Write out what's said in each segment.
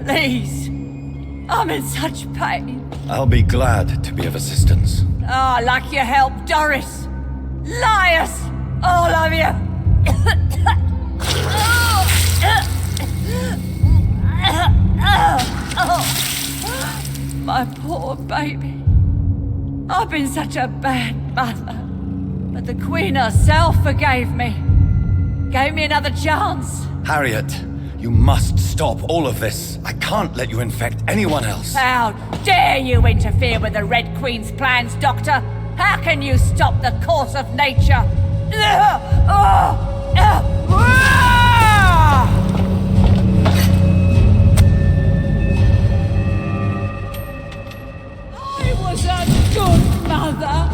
Please. I'm in such pain. I'll be glad to be of assistance. Ah, like your help, Doris. Liars! All of you! My poor baby. I've been such a bad mother. But the Queen herself forgave me. Gave me another chance. Harriet, you must stop all of this. I can't let you infect anyone else. How dare you interfere with the Red Queen's plans, Doctor? How can you stop the course of nature? I was a good mother.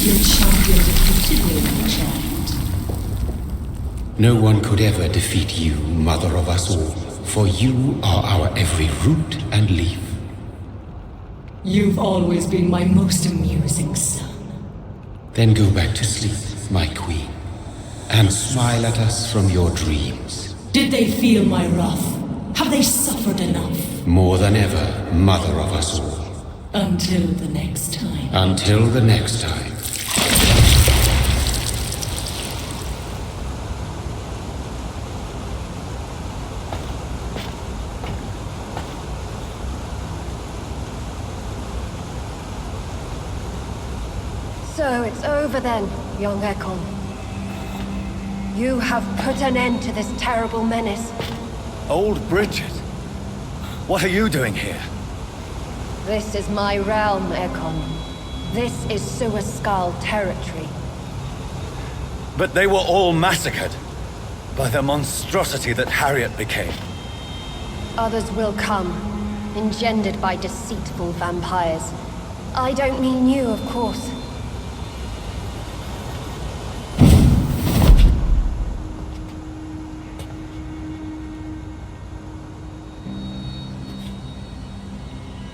Your champion defeated me, my child. No one could ever defeat you, mother of us all, for you are our every root and leaf. You've always been my most amusing son. Then go back to sleep, my queen, and smile at us from your dreams. Did they feel my wrath? Have they suffered enough? More than ever, mother of us all. Until the next time. Until the next time. So it's over then, young Ekon. You have put an end to this terrible menace. Old Bridget? What are you doing here? This is my realm, Ekon. This is Suascal territory. But they were all massacred by the monstrosity that Harriet became. Others will come, engendered by deceitful vampires. I don't mean you, of course.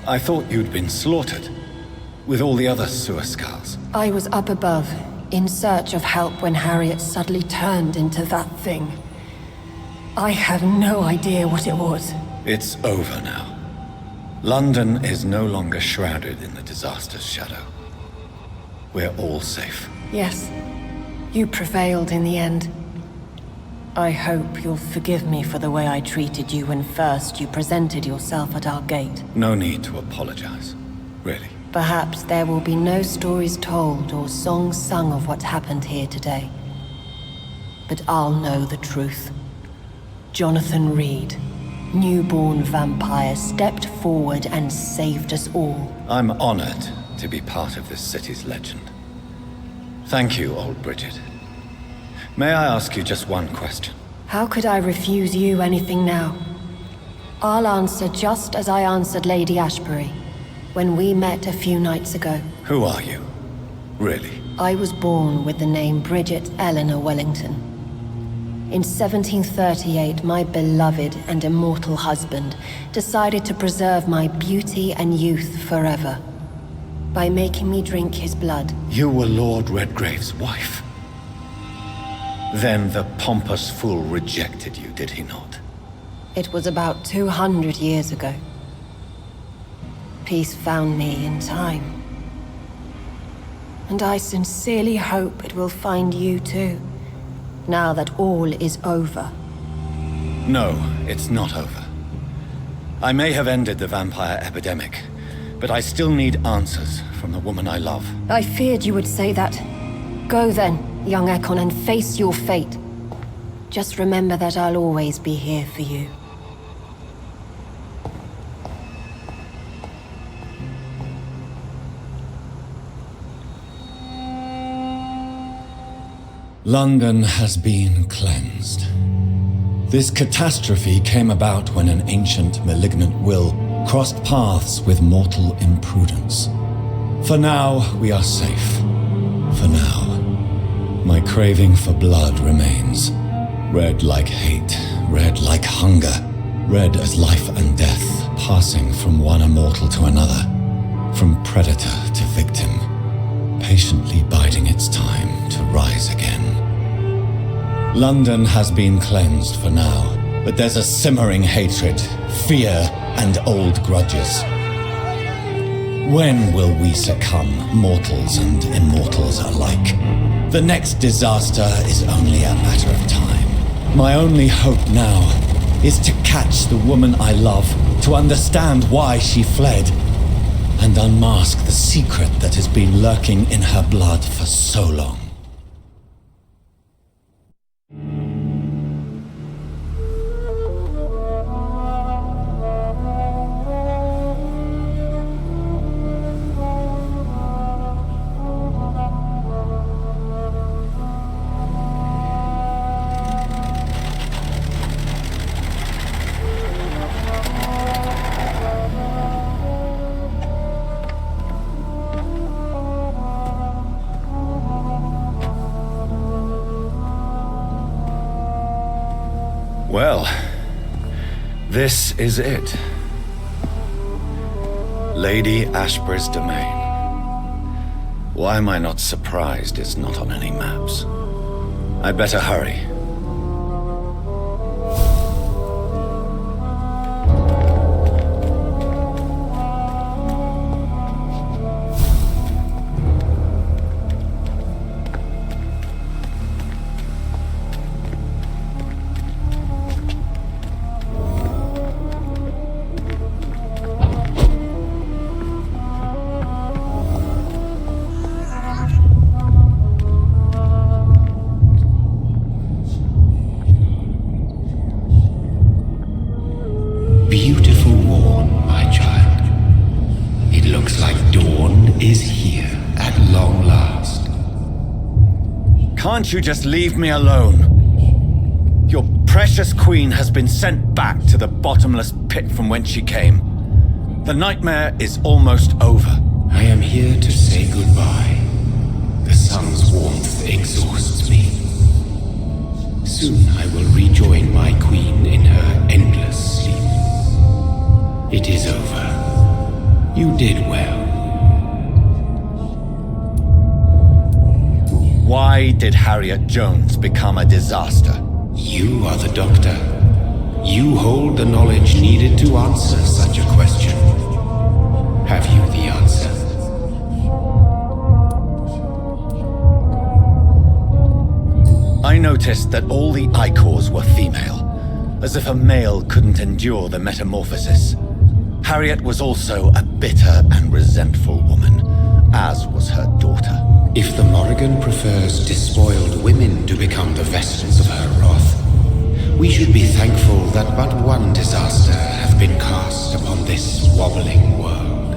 I thought you'd been slaughtered, with all the other Suascals. I was up above, in search of help when Harriet suddenly turned into that thing. I have no idea what it was. It's over now. London is no longer shrouded in the disaster's shadow. We're all safe. Yes, you prevailed in the end. I hope you'll forgive me for the way I treated you when first you presented yourself at our gate. No need to apologize, really. Perhaps there will be no stories told or songs sung of what happened here today. But I'll know the truth. Jonathan Reed, newborn vampire, stepped forward and saved us all. I'm honored to be part of this city's legend. Thank you, old Bridget. May I ask you just one question? How could I refuse you anything now? I'll answer just as I answered Lady Ashbury when we met a few nights ago. Who are you? Really? I was born with the name Bridget Eleanor Wellington. In 1738, my beloved and immortal husband decided to preserve my beauty and youth forever by making me drink his blood. You were Lord Redgrave's wife. Then the pompous fool rejected you, did he not? It was about 200 years ago. Peace found me in time. And I sincerely hope it will find you too, now that all is over. No, it's not over. I may have ended the vampire epidemic, but I still need answers from the woman I love. I feared you would say that. Go then, young Ekon, and face your fate. Just remember that I'll always be here for you. London has been cleansed. This catastrophe came about when an ancient, malignant will crossed paths with mortal imprudence. For now, we are safe. For now. My craving for blood remains. Red like hate, red like hunger, red as life and death, passing from one immortal to another, from predator to victim, patiently biding its time to rise again. London has been cleansed for now, but there's a simmering hatred, fear, and old grudges. When will we succumb, mortals and immortals alike? The next disaster is only a matter of time. My only hope now is to catch the woman I love, to understand why she fled, and unmask the secret that has been lurking in her blood for so long. Well, this is it. Lady Ashbur's domain. Why am I not surprised it's not on any maps? I'd better hurry. Beautiful morn, my child. It looks like dawn is here at long last. Can't you just leave me alone? Your precious queen has been sent back to the bottomless pit from whence she came. The nightmare is almost over. I am here to say goodbye. The sun's warmth exhausts me. Soon I will rejoin my queen in her endless sleep. It is over. You did well. Why did Harriet Jones become a disaster? You are the doctor. You hold the knowledge needed to answer such a question. Have you the answer? I noticed that all the Icors were female, as if a male couldn't endure the metamorphosis. Harriet was also a bitter and resentful woman, as was her daughter. If the Morrigan prefers despoiled women to become the vessels of her wrath, we should be thankful that but one disaster hath been cast upon this wobbling world.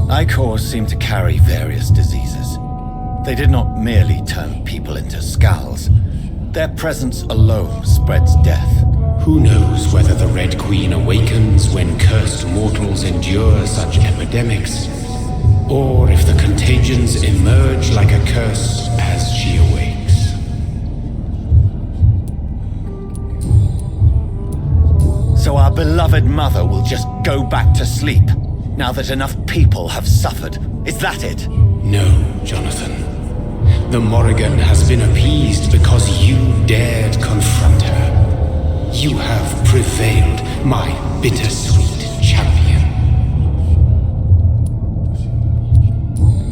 Icors seem to carry various diseases. They did not merely turn people into skulls. Their presence alone spreads death. Who knows whether the Red Queen awakens when cursed mortals endure such epidemics, or if the contagions emerge like a curse as she awakes. So our beloved mother will just go back to sleep, now that enough people have suffered. Is that it? No, Jonathan. The Morrigan has been appeased because you dared confront her. You have prevailed, my bittersweet champion.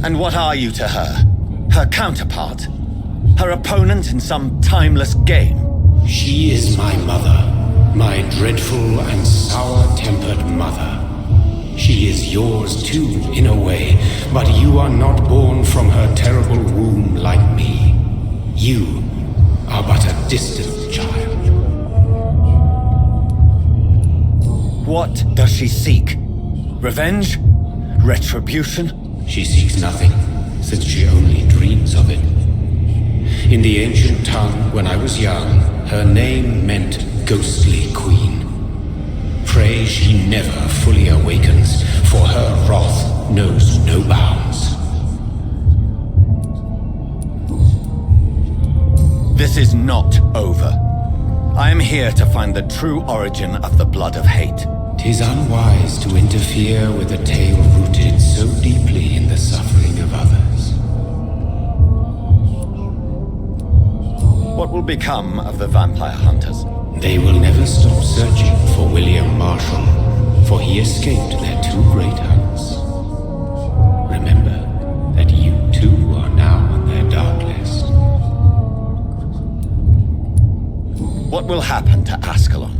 And what are you to her? Her counterpart? Her opponent in some timeless game? She is my mother, my dreadful and sour-tempered mother. She is yours too, in a way, but you are not born from her terrible womb like me. You are but a distant child. What does she seek? Revenge? Retribution? She seeks nothing, since she only dreams of it. In the ancient tongue, when I was young, her name meant Ghostly Queen. Pray she never fully awakens, for her wrath knows no bounds. This is not over. I am here to find the true origin of the blood of hate. 'Tis unwise to interfere with a tale rooted so deeply in the suffering of others. What will become of the vampire hunters? They will never stop searching for William Marshall, for he escaped their two great hunts. Remember that you too are now on their dark list. What will happen to Ascalon?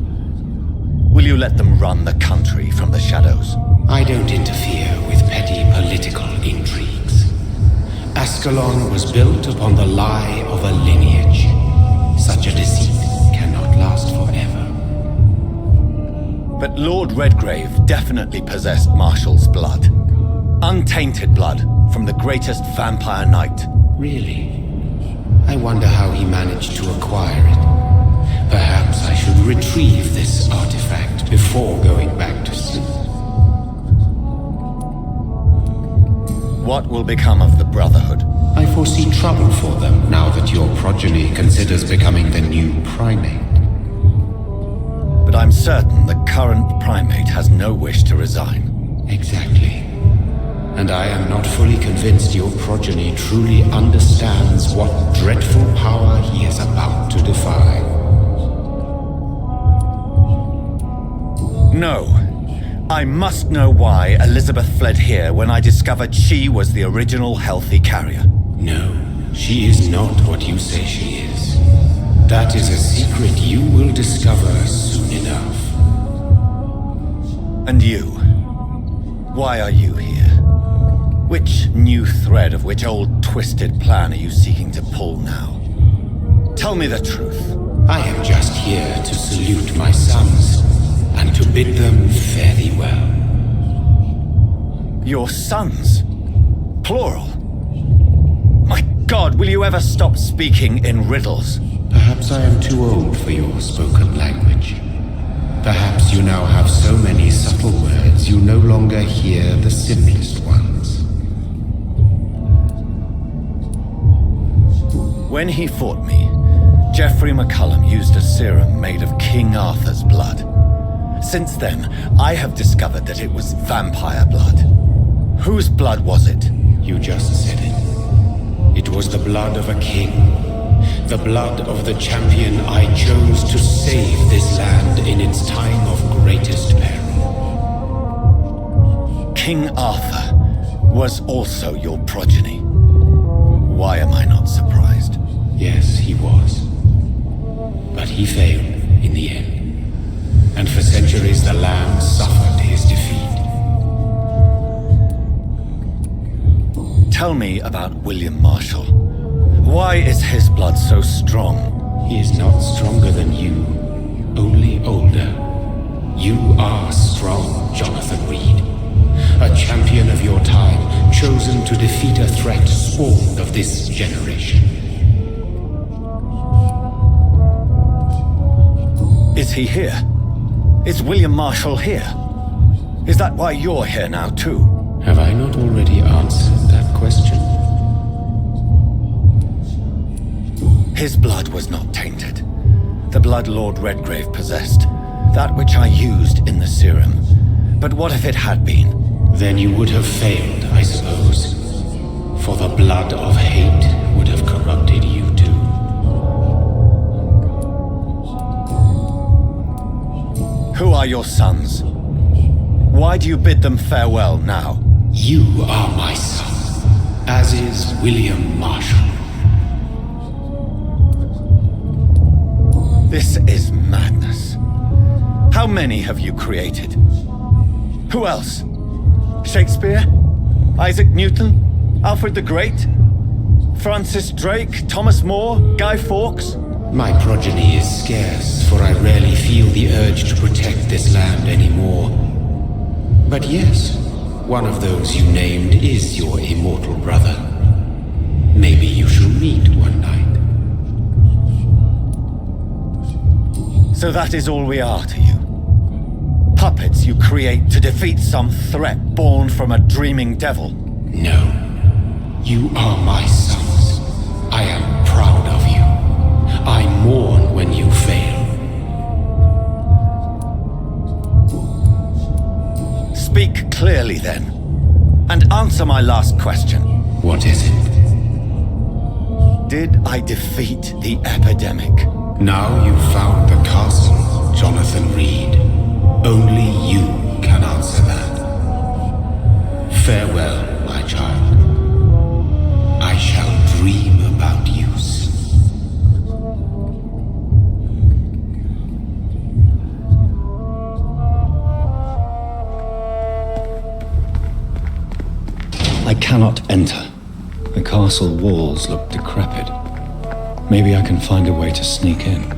Will you let them run the country from the shadows? I don't interfere with petty political intrigues. Ascalon was built upon the lie of a lineage. Such a deceit cannot last forever. But Lord Redgrave definitely possessed Marshall's blood. Untainted blood from the greatest vampire knight. Really? I wonder how he managed to acquire it. Perhaps I should retrieve this artifact before going back to sleep. What will become of the Brotherhood? I foresee trouble for them now that your progeny considers becoming the new primate. But I'm certain the current primate has no wish to resign. Exactly. And I am not fully convinced your progeny truly understands what dreadful power he is about to defy. No. I must know why Elizabeth fled here when I discovered she was the original healthy carrier. No, she is not what you say she is. That is a secret you will discover soon enough. And you? Why are you here? Which new thread of which old twisted plan are you seeking to pull now? Tell me the truth. I am just here to salute my sons, and to bid them fare thee well. Your sons? Plural? My God, will you ever stop speaking in riddles? Perhaps I am too old for your spoken language. Perhaps you now have so many subtle words you no longer hear the simplest ones. When he fought me, Geoffrey McCullum used a serum made of King Arthur's blood. Since then, I have discovered that it was vampire blood. Whose blood was it? You just said it. It was the blood of a king. The blood of the champion I chose to save this land in its time of greatest peril. King Arthur was also your progeny. Why am I not surprised? Yes, he was. But he failed in the end. And for centuries the land suffered his defeat. Tell me about William Marshall. Why is his blood so strong? He is not stronger than you, only older. You are strong, Jonathan Reed. A champion of your time, chosen to defeat a threat spawned of this generation. Is he here? Is William Marshall here? Is that why you're here now, too? Have I not already answered that question? His blood was not tainted. The blood Lord Redgrave possessed. That which I used in the serum. But what if it had been? Then you would have failed, I suppose. For the blood of hate would have corrupted you too. Who are your sons? Why do you bid them farewell now? You are my son, as is William Marshall. This is madness. How many have you created? Who else? Shakespeare? Isaac Newton? Alfred the Great? Francis Drake? Thomas More? Guy Fawkes? My progeny is scarce, for I rarely feel the urge to protect this land anymore. But yes, one of those you named is your immortal brother. Maybe you shall meet one night. So that is all we are to you? Puppets you create to defeat some threat born from a dreaming devil? No. You are my sons. I am proud of you. I mourn when you fail. Speak clearly then, and answer my last question. What is it? Did I defeat the epidemic? Now you've found the castle, Jonathan Reed. Only you can answer that. Farewell, my child. I shall dream about you soon. I cannot enter. The castle walls look decrepit. Maybe I can find a way to sneak in.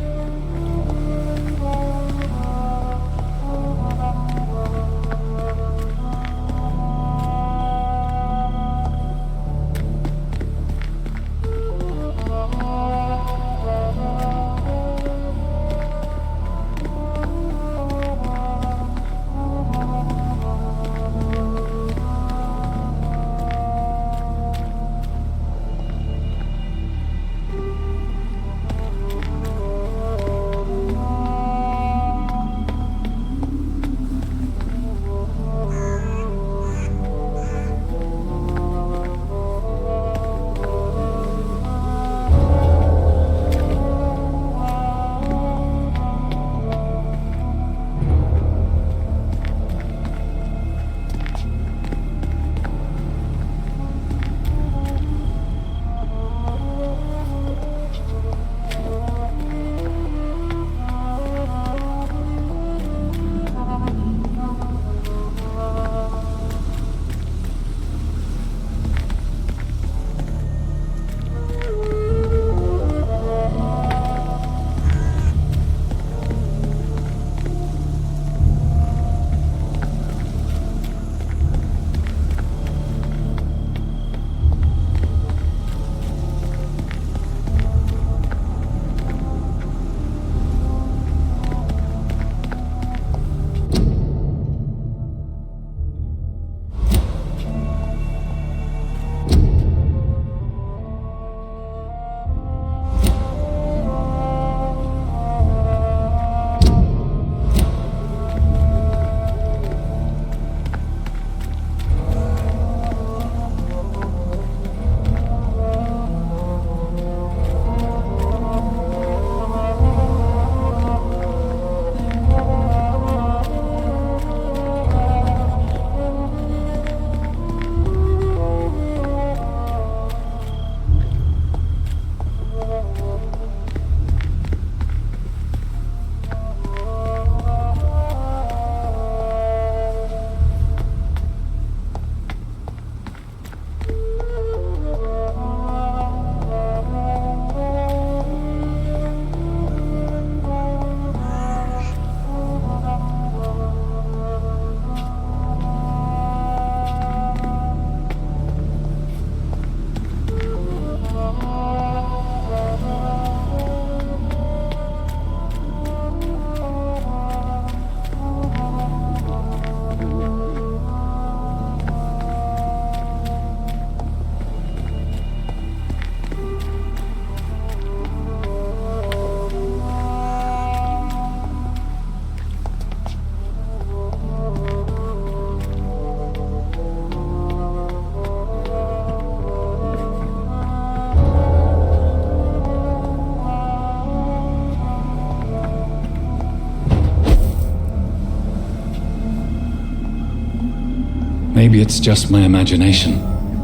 Maybe it's just my imagination,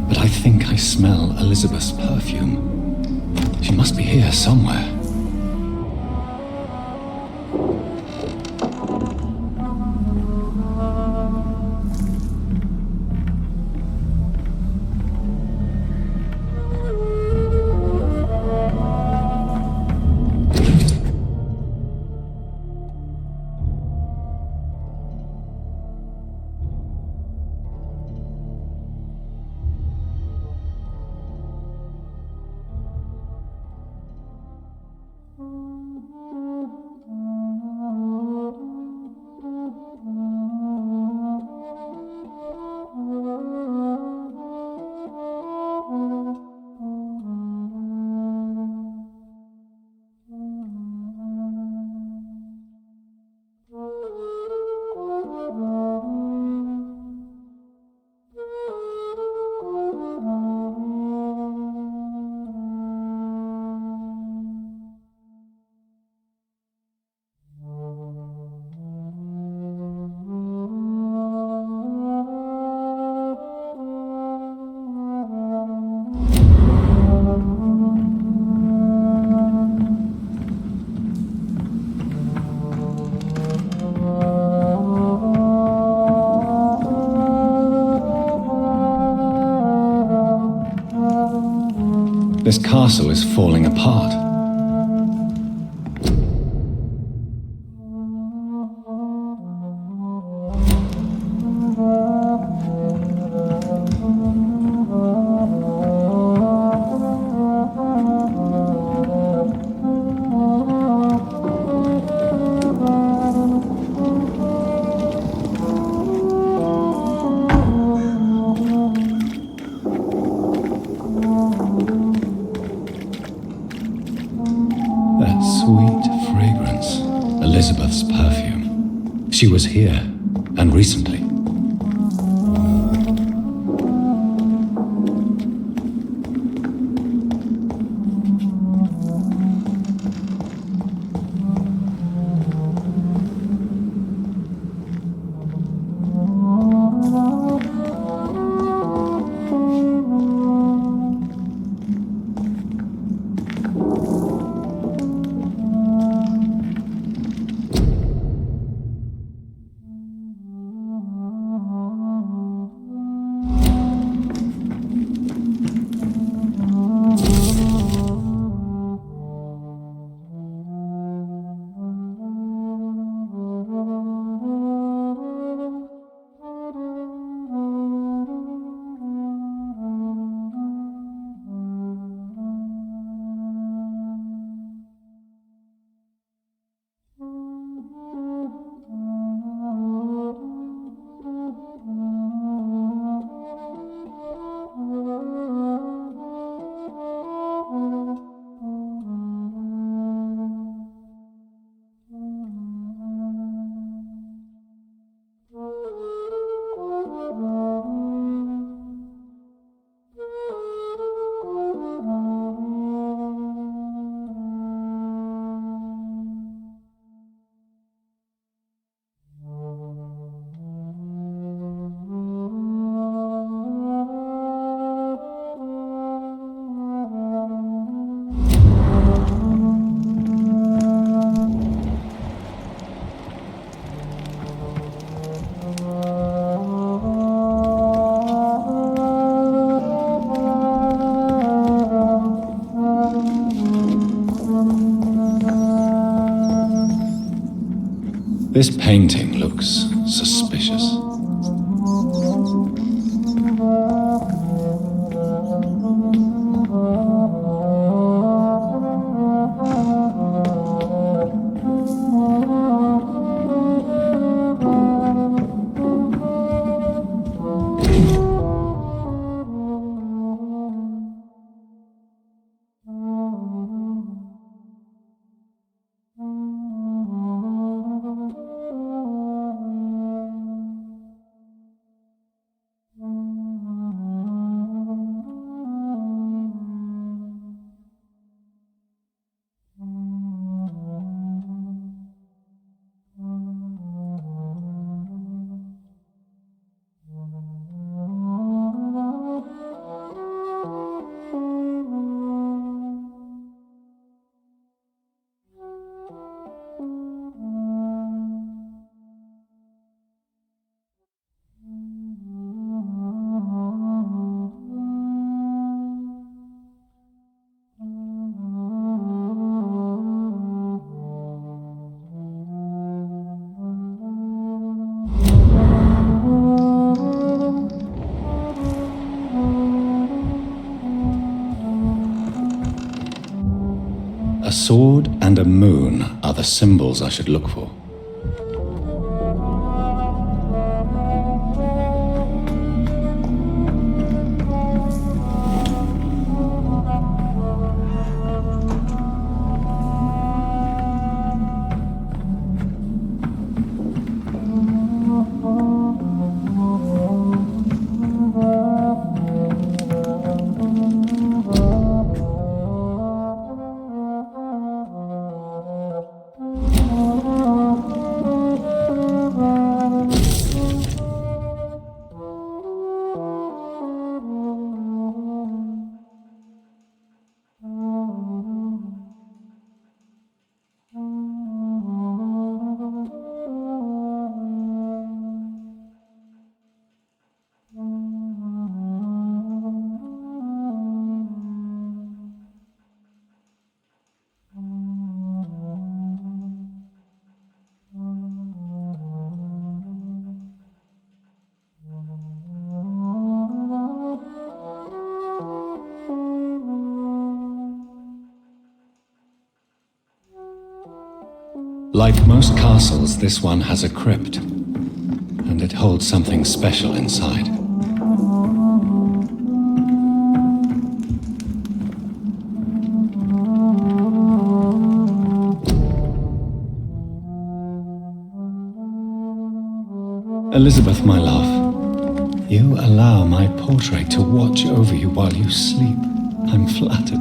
but I think I smell Elizabeth's perfume. She must be here somewhere. This castle is falling apart. That sweet fragrance, Elizabeth's perfume. She was here, and recently. This painting looks suspicious. A sword and a moon are the symbols I should look for. Like most castles, this one has a crypt, and it holds something special inside. Elizabeth, my love, you allow my portrait to watch over you while you sleep. I'm flattered.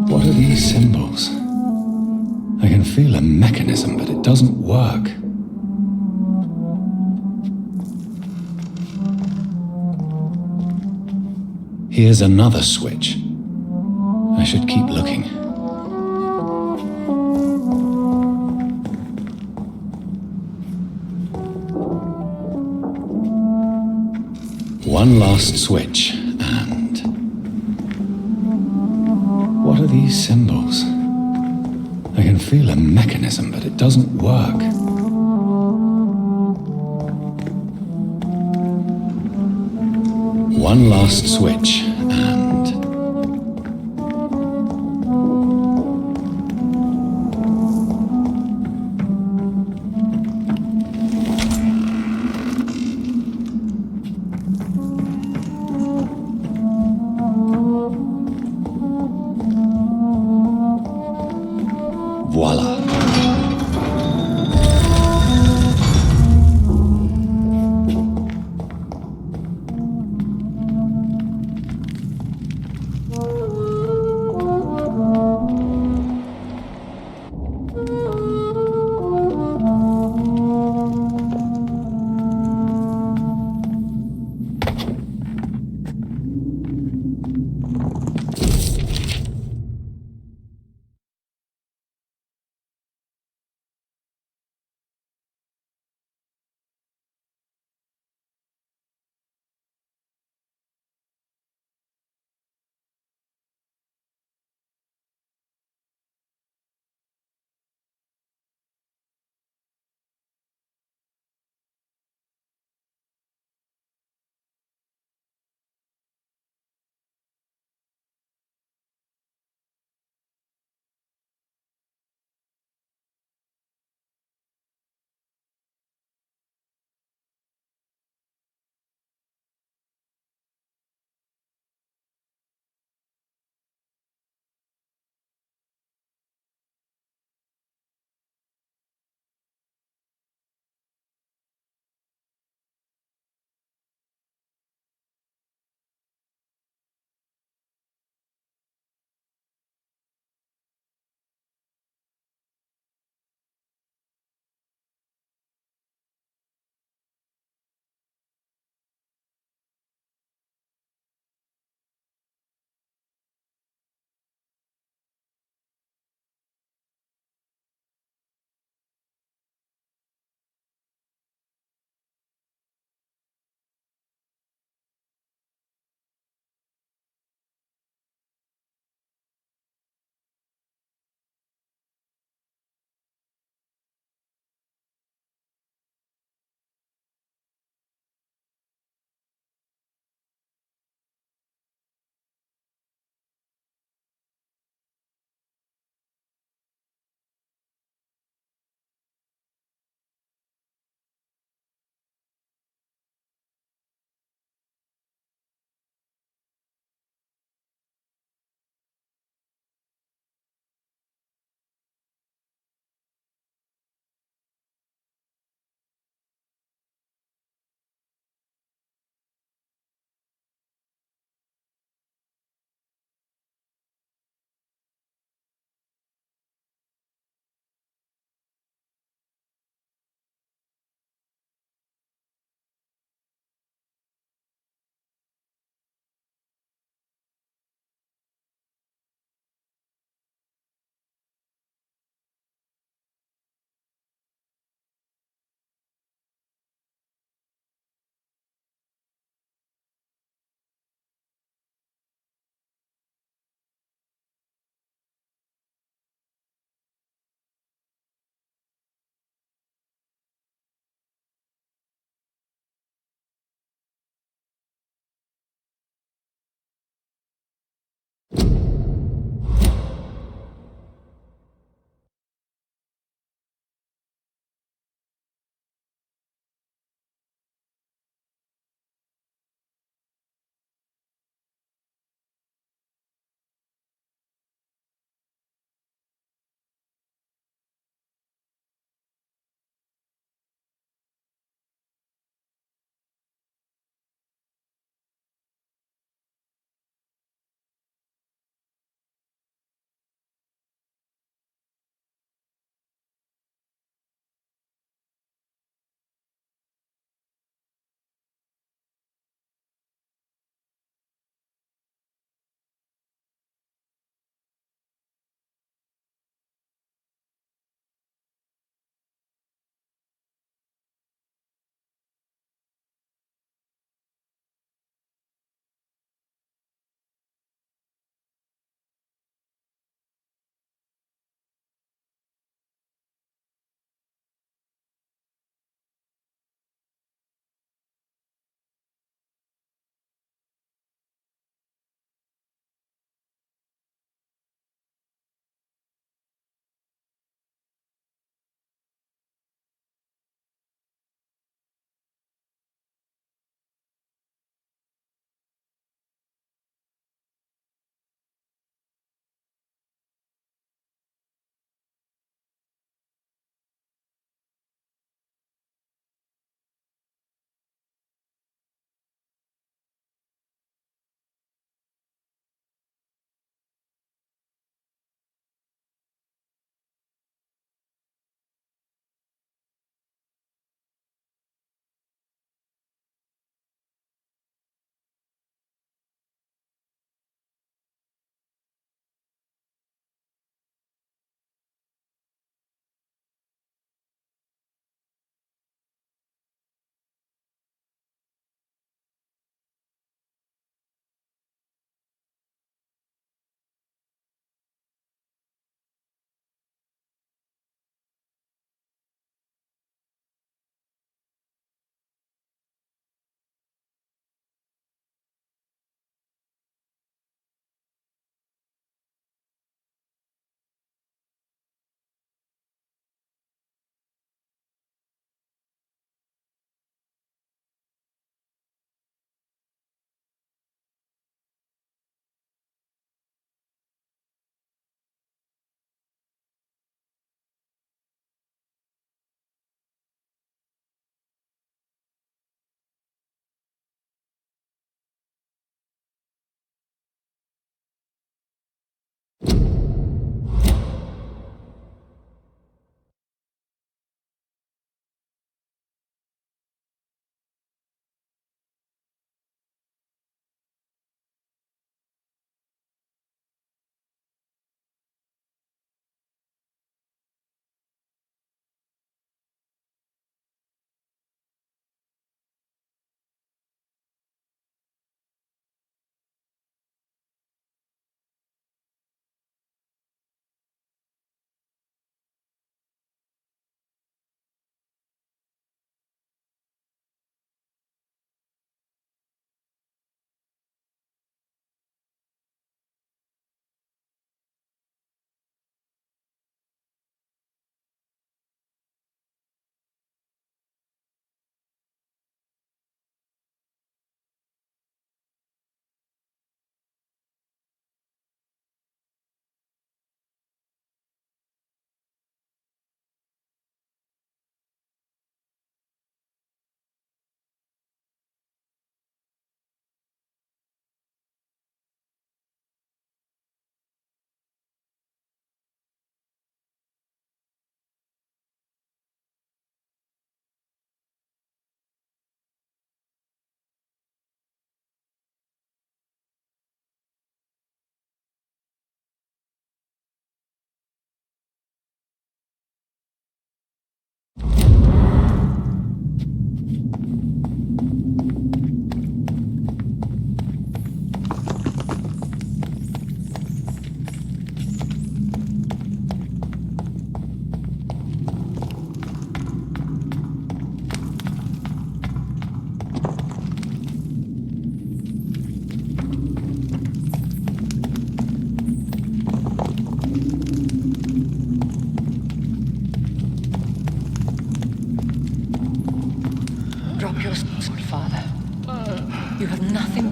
What are these symbols? I can feel a mechanism, but it doesn't work. Here's another switch. I should keep looking. One last switch, and... what are these symbols? I can feel a mechanism, but it doesn't work. One last switch, and... voila.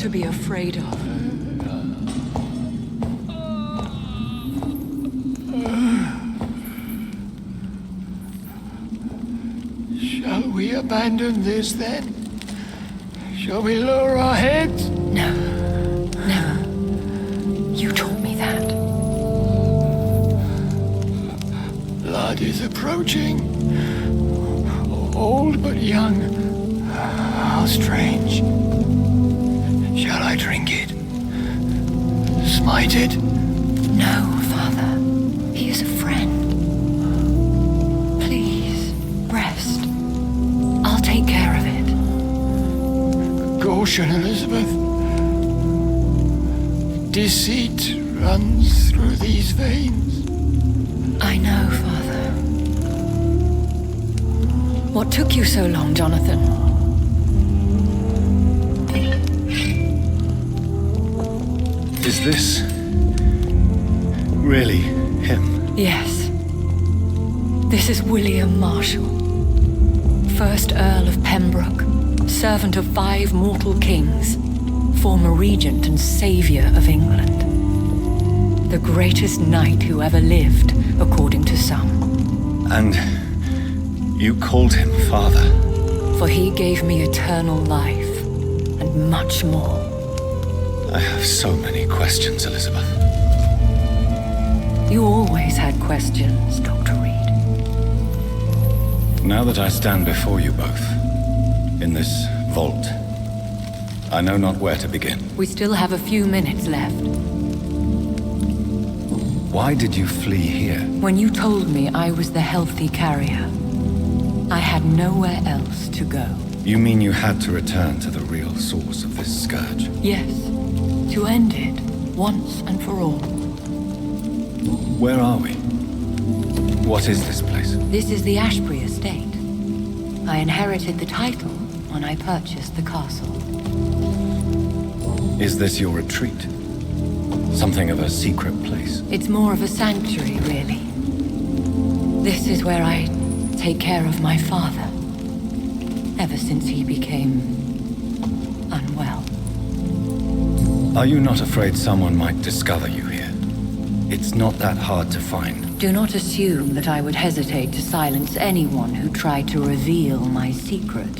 to be afraid of. Shall we abandon this then? Shall we lower our heads? No. Never. You taught me that. Blood is approaching. Old but young. How strange. Shall I drink it? Smite it? No, Father. He is a friend. Please, rest. I'll take care of it. Caution, Elizabeth. Deceit runs through these veins. I know, Father. What took you so long, Jonathan? Is this really him? Yes. This is William Marshall, 1st Earl of Pembroke, servant of 5 mortal kings, former regent and saviour of England. The greatest knight who ever lived, according to some. And you called him father? For he gave me eternal life, and much more. I have so many questions, Elizabeth. You always had questions, Dr. Reed. Now that I stand before you both, in this vault, I know not where to begin. We still have a few minutes left. Why did you flee here? When you told me I was the healthy carrier, I had nowhere else to go. You mean you had to return to the real source of this scourge? Yes, to end it, once and for all. Where are we? What is this place? This is the Ashbury estate. I inherited the title when I purchased the castle. Is this your retreat? Something of a secret place? It's more of a sanctuary, really. This is where I take care of my father, ever since he became unwell. Are you not afraid someone might discover you here? It's not that hard to find. Do not assume that I would hesitate to silence anyone who tried to reveal my secret.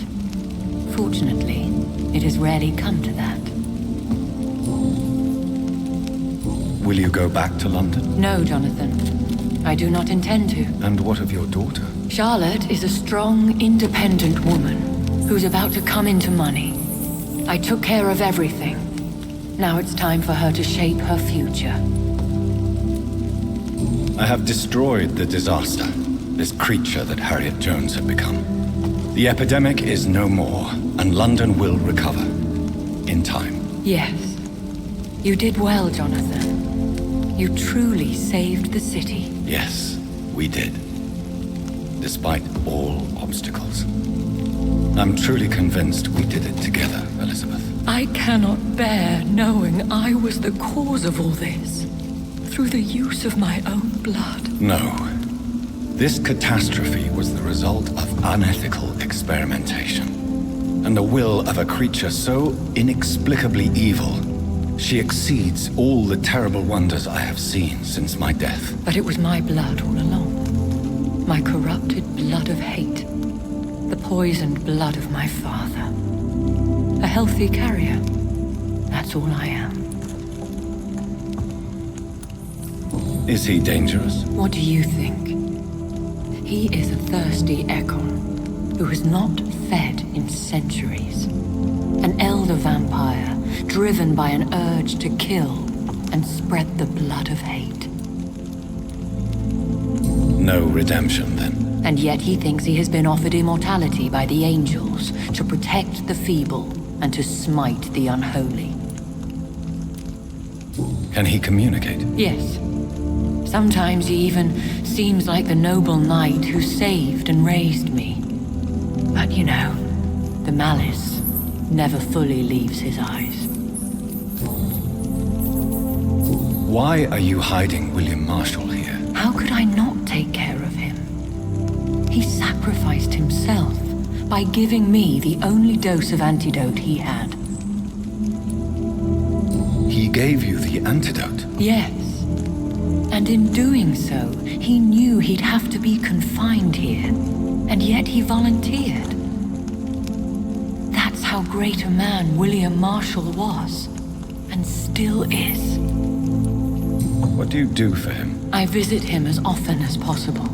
Fortunately, it has rarely come to that. Will you go back to London? No, Jonathan. I do not intend to. And what of your daughter? Charlotte is a strong, independent woman who's about to come into money. I took care of everything. Now it's time for her to shape her future. I have destroyed the disaster, this creature that Harriet Jones had become. The epidemic is no more, and London will recover. In time. Yes. You did well, Jonathan. You truly saved the city. Yes, we did. Despite all obstacles. I'm truly convinced we did it together, Elizabeth. I cannot bear knowing I was the cause of all this. Through the use of my own blood. No. This catastrophe was the result of unethical experimentation. And the will of a creature so inexplicably evil, she exceeds all the terrible wonders I have seen since my death. But it was my blood all along. My corrupted blood of hate. The poisoned blood of my father. A healthy carrier. That's all I am. Is he dangerous? What do you think? He is a thirsty Ekon who has not fed in centuries. An elder vampire driven by an urge to kill and spread the blood of hate. No redemption, then. And yet he thinks he has been offered immortality by the angels to protect the feeble and to smite the unholy. Can he communicate? Yes. Sometimes he even seems like the noble knight who saved and raised me. But you know, the malice never fully leaves his eyes. Why are you hiding William Marshall here? How could I not take care of him? He sacrificed himself by giving me the only dose of antidote he had. He gave you the antidote. Yes. And in doing so, he knew he'd have to be confined here. And yet he volunteered. That's how great a man William Marshall was. And still is. What do you do for him? I visit him as often as possible.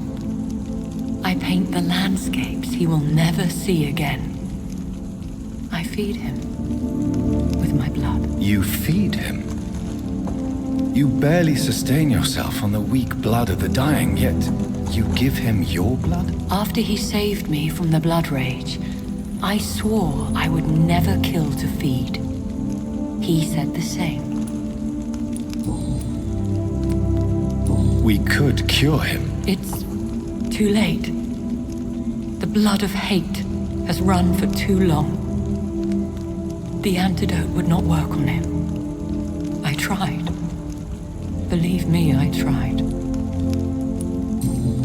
I paint the landscapes he will never see again. I feed him with my blood. You feed him? You barely sustain yourself on the weak blood of the dying, yet you give him your blood? After he saved me from the blood rage, I swore I would never kill to feed. He said the same. We could cure him. It's too late. The blood of hate has run for too long. The antidote would not work on him. I tried. Believe me, I tried.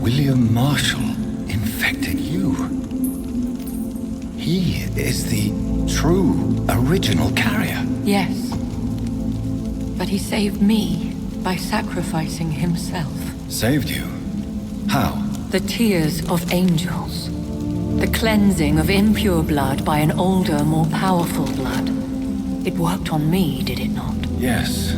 William Marshall infected you. He is the true, original carrier. Yes. But he saved me by sacrificing himself. Saved you? How? The tears of angels. The cleansing of impure blood by an older, more powerful blood. It worked on me, did it not? Yes.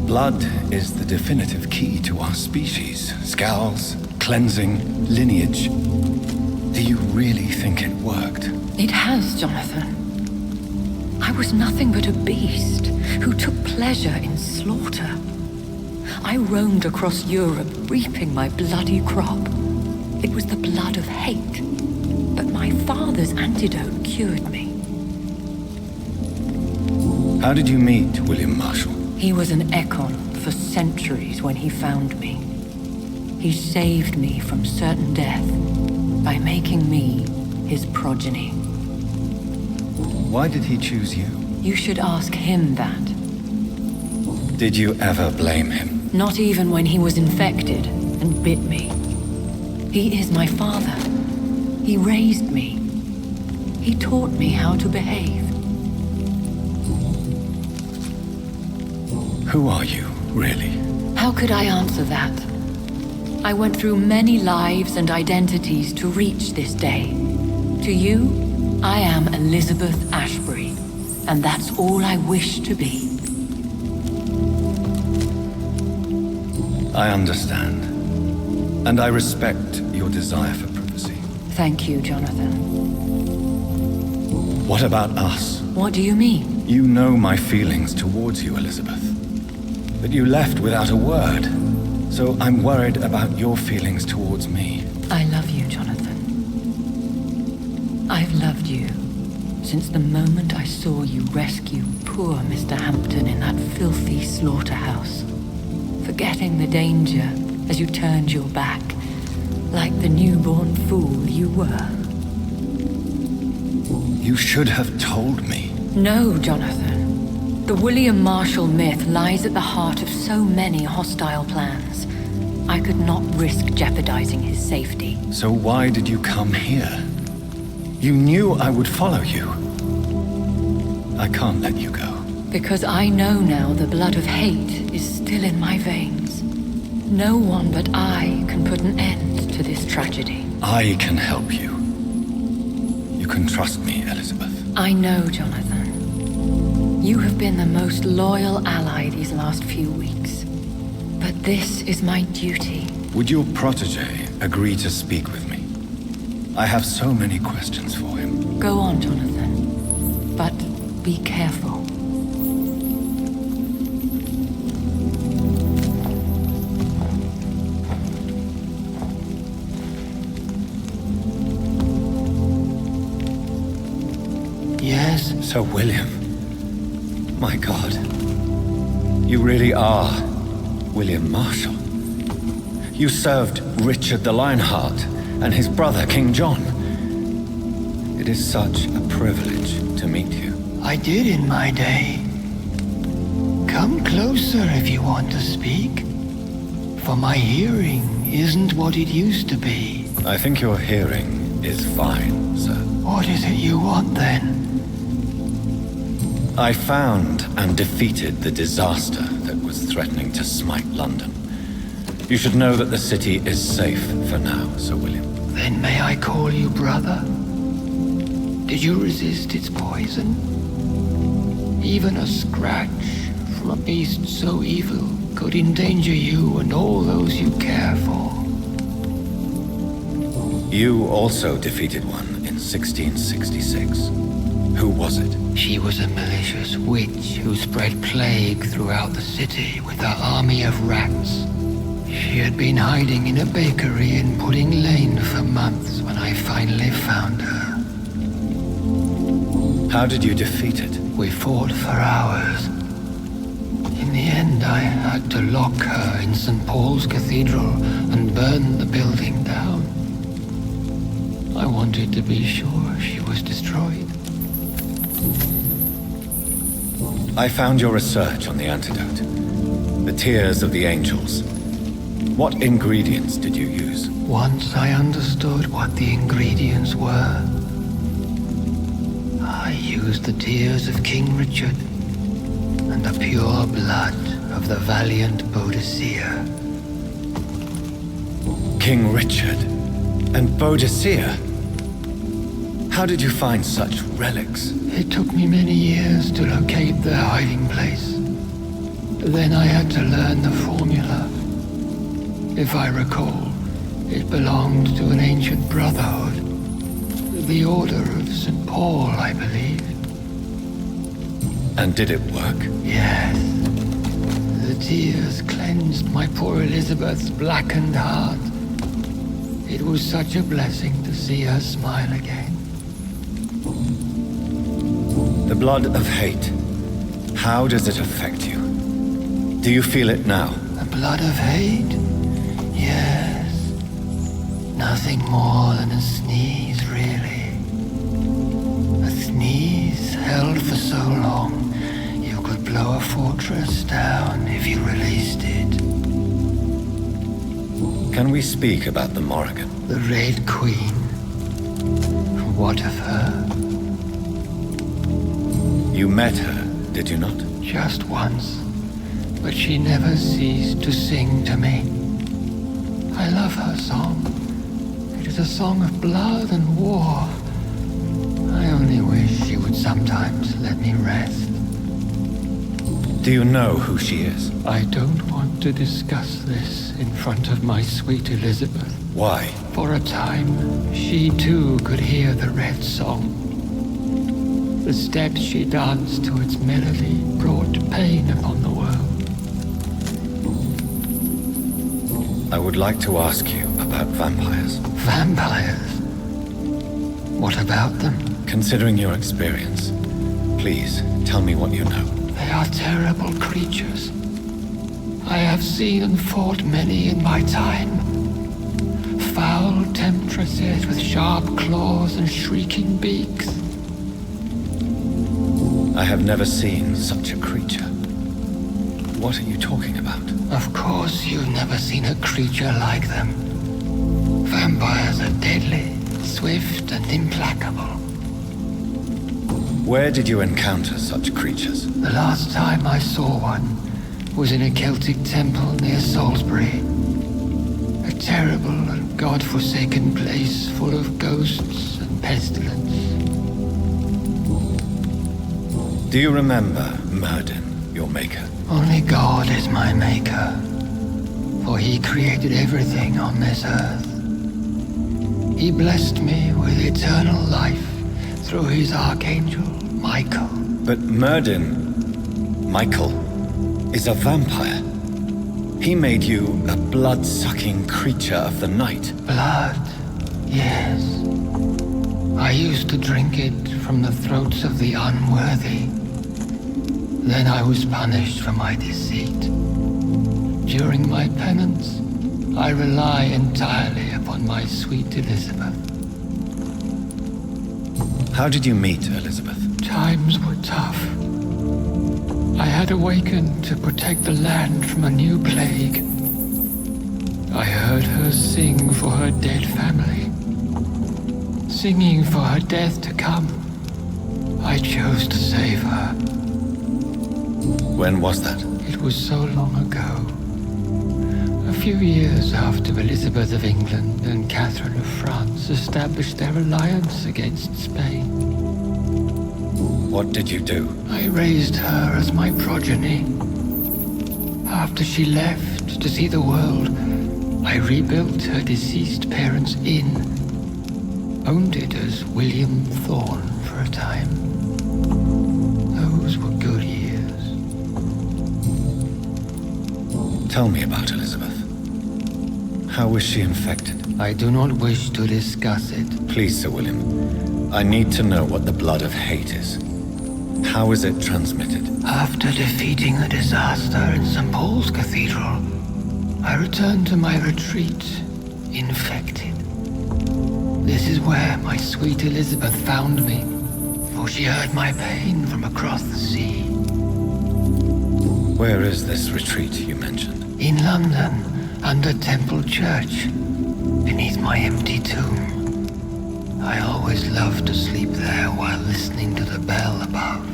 Blood is the definitive key to our species. Scowls, cleansing, lineage. Do you really think it worked? It has, Jonathan. I was nothing but a beast who took pleasure in slaughter. I roamed across Europe, reaping my bloody crop. It was the blood of hate. But my father's antidote cured me. How did you meet William Marshall? He was an Ekon for centuries when he found me. He saved me from certain death by making me his progeny. Why did he choose you? You should ask him that. Did you ever blame him? Not even when he was infected and bit me. He is my father. He raised me. He taught me how to behave. Who are you, really? How could I answer that? I went through many lives and identities to reach this day. To you, I am Elizabeth Ashbury, and that's all I wish to be. I understand. And I respect your desire for privacy. Thank you, Jonathan. What about us? What do you mean? You know my feelings towards you, Elizabeth. But you left without a word. So I'm worried about your feelings towards me. I love you, Jonathan. I've loved you since the moment I saw you rescue poor Mr. Hampton in that filthy slaughterhouse. Forgetting the danger as you turned your back, like the newborn fool you were. You should have told me. No, Jonathan. The William Marshall myth lies at the heart of so many hostile plans. I could not risk jeopardizing his safety. So why did you come here? You knew I would follow you. I can't let you go. Because I know now the blood of hate is still in my veins. No one but I can put an end to this tragedy. I can help you. You can trust me, Elizabeth. I know, Jonathan. You have been the most loyal ally these last few weeks. But this is my duty. Would your protege agree to speak with me? I have so many questions for him. Go on, Jonathan. But be careful. Yes? Sir William. My God. You really are William Marshall. You served Richard the Lionheart and his brother, King John. It is such a privilege to meet you. I did in my day. Come closer if you want to speak. For my hearing isn't what it used to be. I think your hearing is fine, sir. What is it you want then? I found and defeated the disaster that was threatening to smite London. You should know that the city is safe for now, Sir William. Then may I call you brother? Did you resist its poison? Even a scratch from a beast so evil could endanger you and all those you care for. You also defeated one in 1666. Who was it? She was a malicious witch who spread plague throughout the city with her army of rats. She had been hiding in a bakery in Pudding Lane for months when I finally found her. How did you defeat it? We fought for hours. In the end, I had to lock her in St. Paul's Cathedral and burn the building down. I wanted to be sure she was destroyed. I found your research on the antidote. The tears of the angels. What ingredients did you use? Once I understood what the ingredients were, I used the tears of King Richard and the pure blood of the valiant Boadicea. King Richard and Boadicea? How did you find such relics? It took me many years to locate their hiding place. Then I had to learn the formula. If I recall, it belonged to an ancient brotherhood. The Order of St. Paul, I believe. And did it work? Yes. The tears cleansed my poor Elizabeth's blackened heart. It was such a blessing to see her smile again. The blood of hate. How does it affect you? Do you feel it now? The blood of hate? Yes. Nothing more than a sneeze, really. A sneeze held for so long, you could blow a fortress down if you released it. Can we speak about the Morrigan? The Red Queen. What of her? You met her, did you not? Just once, but she never ceased to sing to me. I love her song. It is a song of blood and war. I only wish she would sometimes let me rest. Do you know who she is? I don't want to discuss this in front of my sweet Elizabeth. Why? For a time, she too could hear the red song. The steps she danced to its melody brought pain upon the world. I would like to ask you about vampires. Vampires? What about them? Considering your experience, please tell me what you know. They are terrible creatures. I have seen and fought many in my time. Foul temptresses with sharp claws and shrieking beaks. I have never seen such a creature. What are you talking about? Of course you've never seen a creature like them. Vampires are deadly, swift and implacable. Where did you encounter such creatures? The last time I saw one was in a Celtic temple near Salisbury. A terrible and god-forsaken place full of ghosts and pestilence. Do you remember Myrddin, your maker? Only God is my maker, for he created everything on this earth. He blessed me with eternal life through his archangel, Michael. But Myrddin, Michael, is a vampire. He made you a blood-sucking creature of the night. Blood, yes. I used to drink it from the throats of the unworthy. Then I was punished for my deceit. During my penance, I rely entirely upon my sweet Elizabeth. How did you meet Elizabeth? Times were tough. I had awakened to protect the land from a new plague. I heard her sing for her dead family. Singing for her death to come. I chose to save her. When was that? It was so long ago. A few years after Elizabeth of England and Catherine of France established their alliance against Spain. What did you do? I raised her as my progeny. After she left to see the world, I rebuilt her deceased parents' inn. Owned it as William Thorne for a time. Those were good years. Tell me about Elizabeth. How was she infected? I do not wish to discuss it. Please, Sir William. I need to know what the blood of hate is. How is it transmitted? After defeating the disaster in St. Paul's Cathedral, I returned to my retreat, infected. This is where my sweet Elizabeth found me, for she heard my pain from across the sea. Where is this retreat you mentioned? In London, under Temple Church, beneath my empty tomb. I always loved to sleep there while listening to the bell above.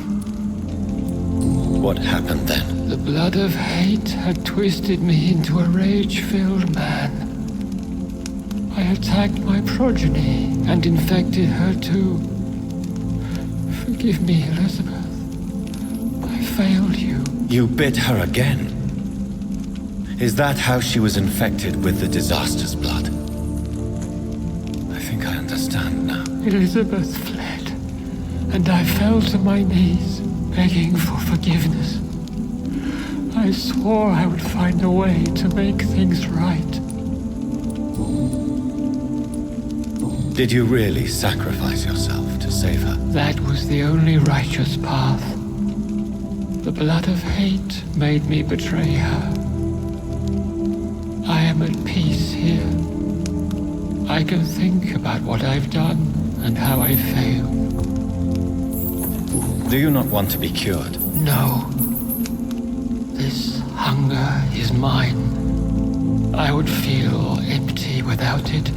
What happened then? The blood of hate had twisted me into a rage-filled man. I attacked my progeny and infected her too. Forgive me, Elizabeth. I failed you. You bit her again? Is that how she was infected with the disaster's blood? I think I understand now. Elizabeth fled, and I fell to my knees, begging for forgiveness. I swore I would find a way to make things right. Did you really sacrifice yourself to save her? That was the only righteous path. The blood of hate made me betray her. I am at peace here. I can think about what I've done and how I failed. Do you not want to be cured? No. This hunger is mine. I would feel empty without it.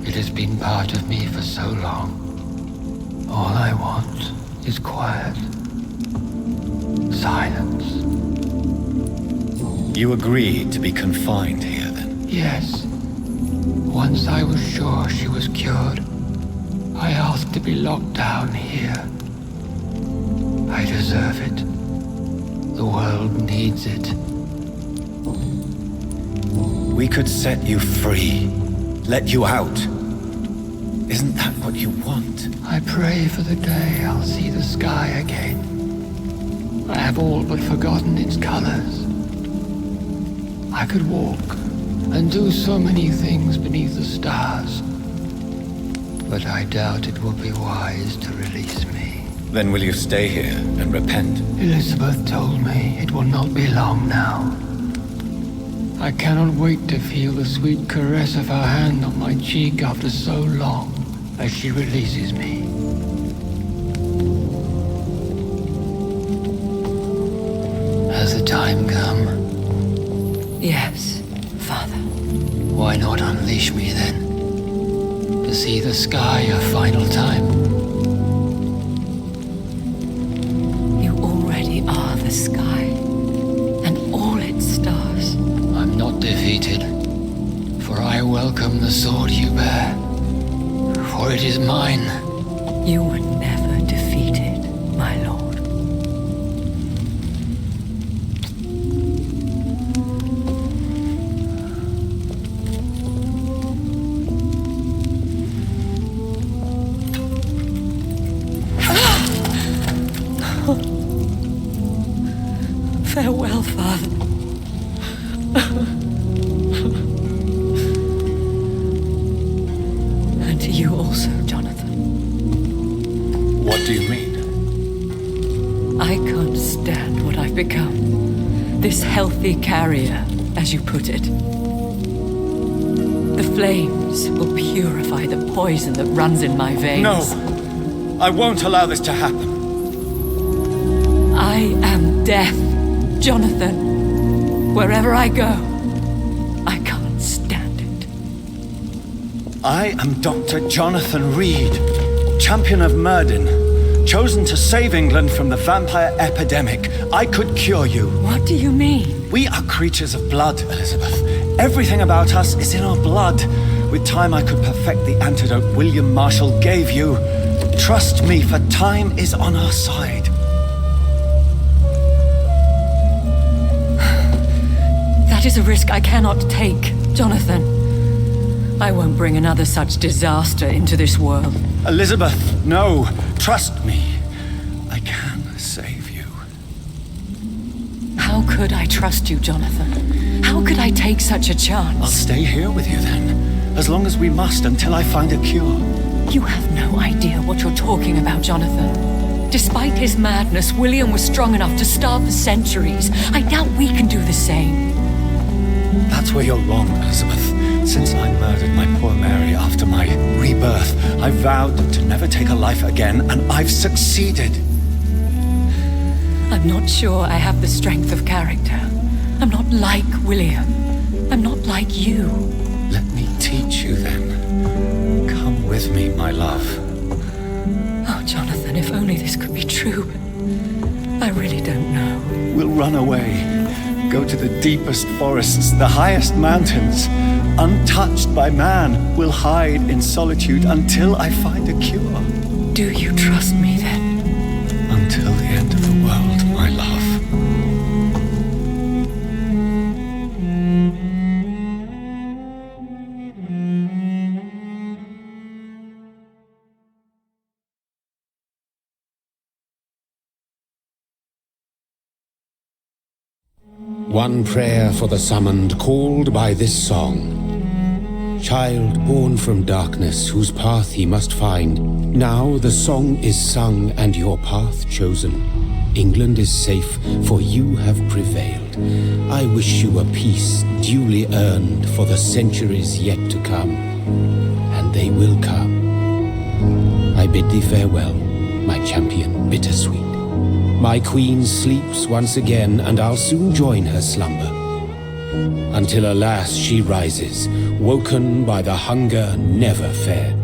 It has been part of me for so long. All I want is quiet. Silence. You agreed to be confined here, then? Yes. Once I was sure she was cured, I asked to be locked down here. I deserve it. The world needs it. We could set you free. Let you out. Isn't that what you want? I pray for the day I'll see the sky again. I have all but forgotten its colors. I could walk and do so many things beneath the stars. But I doubt it will be wise to release me. Then will you stay here and repent? Elizabeth told me it will not be long now. I cannot wait to feel the sweet caress of her hand on my cheek after so long as she releases me. Has the time come? Yes, Father. Why not unleash me then? To see the sky a final time? You already are the sky, and all its stars. I'm not defeated, for I welcome the sword you bear, for it is mine. You were never defeated, my lord. Farewell, Father. And to you also, Jonathan. What do you mean? I can't stand what I've become. This healthy carrier, as you put it. The flames will purify the poison that runs in my veins. No! I won't allow this to happen. I am death, Jonathan. Wherever I go, I can't stand it. I am Dr. Jonathan Reed, champion of Myrddin, chosen to save England from the vampire epidemic. I could cure you. What do you mean? We are creatures of blood, Elizabeth. Everything about us is in our blood. With time, I could perfect the antidote William Marshall gave you. Trust me, for time is on our side. That is a risk I cannot take, Jonathan. I won't bring another such disaster into this world. Elizabeth, no. Trust me. I can save you. How could I trust you, Jonathan? How could I take such a chance? I'll stay here with you then, as long as we must until I find a cure. You have no idea what you're talking about, Jonathan. Despite his madness, William was strong enough to starve for centuries. I doubt we can do the same. That's where you're wrong, Elizabeth. Since I murdered my poor Mary after my rebirth, I vowed to never take a life again, and I've succeeded. I'm not sure I have the strength of character. I'm not like William. I'm not like you. Let me teach you then. Come with me, my love. Oh, Jonathan, if only this could be true. I really don't know. We'll run away. Go to the deepest forests, the highest mountains. Untouched by man, we'll hide in solitude until I find a cure. Do you trust me then? Until the end of the world, my love. One prayer for the summoned, called by this song. Child born from darkness, whose path he must find. Now the song is sung and your path chosen. England is safe, for you have prevailed. I wish you a peace duly earned for the centuries yet to come. And they will come. I bid thee farewell, my champion bittersweet. My queen sleeps once again, and I'll soon join her slumber. Until alas she rises, woken by the hunger never fed.